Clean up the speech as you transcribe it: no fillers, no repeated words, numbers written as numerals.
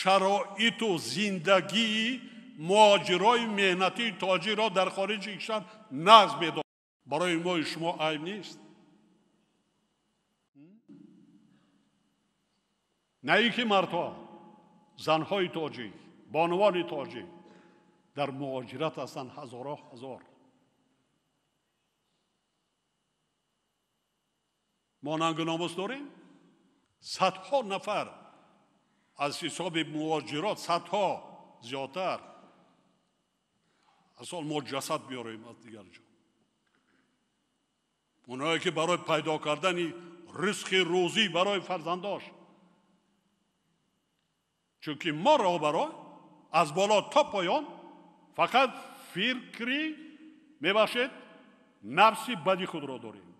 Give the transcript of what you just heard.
شرایط و زندگی مهاجرای مهنتی تاجر را در خارج کشور نقض بدار. برای ما شما عیب نیست. نه ای که مردها، زنهای تاجی، بانوان تاجی در مهاجرت هستند هزارها هزار. ما ننگ و ناموس داریم؟ صدها نفر از حساب مهاجرات، صدها زیادتر. اصلا ما جسد بیاریم از دیگر جا. اونایی که برای پیدا کردن رزق روزی برای فرزنداش، چون که ما را برای از بالا تا پایان فقط فکری میباشد نفسی بدی خود را داریم.